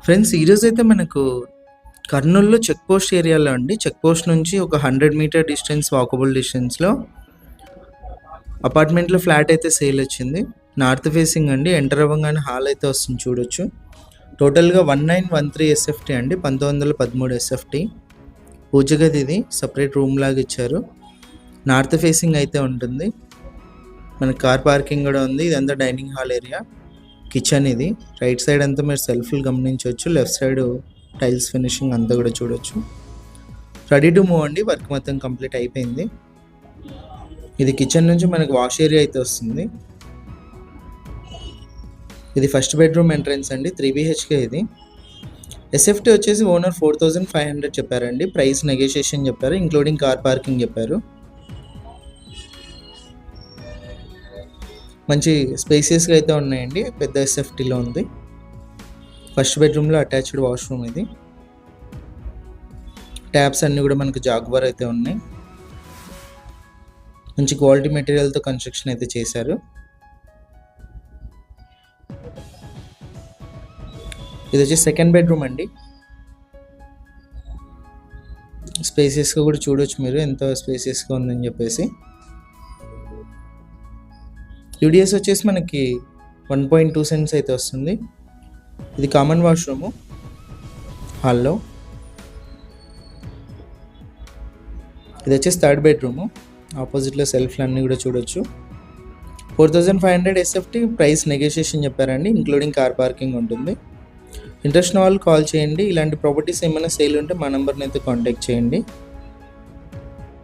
Friends ఈరోజైతే మనకు కర్నూలులో చెక్ పోస్ట్ ఏరియాలో అండి. చెక్ పోస్ట్ నుంచి ఒక 100 మీటర్ డిస్టెన్స్ వాకబుల్ డిస్టెన్స్‌లో అపార్ట్మెంట్‌లో ఫ్లాట్ అయితే సేల్ వచ్చింది. నార్త్ ఫేసింగ్ అండి. ఎంటర్ అవ్వంగానే హాల్ అయితే వస్తుంది చూడొచ్చు. టోటల్‌గా 1913 ఎస్ఎఫ్టీ అండి. 1913 ఎస్ఎఫ్టీ. పూజ గది ఇది. సెపరేట్ రూమ్ లాగా ఇచ్చారు. నార్త్ ఫేసింగ్ అయితే ఉంటుంది. మనకి కార్ పార్కింగ్ కూడా ఉంది. ఇదంతా డైనింగ్ హాల్ ఏరియా. కిచెన్ ఇది. రైట్ సైడ్ అంతా మీరు సెల్ఫ్లు గమనించవచ్చు. లెఫ్ట్ సైడ్ టైల్స్ ఫినిషింగ్ అంతా కూడా చూడొచ్చు. రెడీ టు మూవ్ అండి. వర్క్ మొత్తం కంప్లీట్ అయిపోయింది. ఇది కిచెన్ నుంచి మనకు వాష్ ఏరియా అయితే వస్తుంది. ఇది ఫస్ట్ బెడ్రూమ్ ఎంట్రన్స్ అండి. 3 BHK ఇది. ఎస్ఎఫ్టీ వచ్చేసి ఓనర్ 4500 చెప్పారండి. ప్రైస్ నెగోషియేషన్ చెప్పారు. ఇంక్లూడింగ్ కార్ పార్కింగ్ చెప్పారు. మంచి స్పేసియస్గా అయితే ఉన్నాయండి. పెద్ద ఎస్ఎఫ్టీలో ఉంది. ఫస్ట్ బెడ్రూమ్లో అటాచ్డ్ వాష్రూమ్ ఇది. ట్యాప్స్ అన్నీ కూడా మనకు జాగ్వార్ అయితే ఉన్నాయి. మంచి క్వాలిటీ మెటీరియల్తో కన్స్ట్రక్షన్ అయితే చేశారు. ఇది వచ్చి సెకండ్ బెడ్రూమ్ అండి. స్పేసియస్గా కూడా చూడొచ్చు మీరు ఎంత స్పేసియస్గా ఉందని చెప్పేసి. యూడిఎస్ వచ్చేసి మనకి 1.2 సెంట్స్ అయితే వస్తుంది. ఇది కామన్ వాష్రూము హాల్లో. ఇది వచ్చేసి థర్డ్ బెడ్రూము. ఆపోజిట్లో సెల్ఫ్లు అన్నీ కూడా చూడొచ్చు. 4500 ఎస్ఎఫ్టీ. ప్రైస్ నెగోషియేషన్ చెప్పారండి. ఇంక్లూడింగ్ కార్ పార్కింగ్ ఉంటుంది. ఇంట్రెస్ట్ ఉన్న వాళ్ళు కాల్ చేయండి. ఇలాంటి ప్రాపర్టీస్ ఏమైనా సేల్ ఉంటే మా నెంబర్ని అయితే కాంటాక్ట్ చేయండి.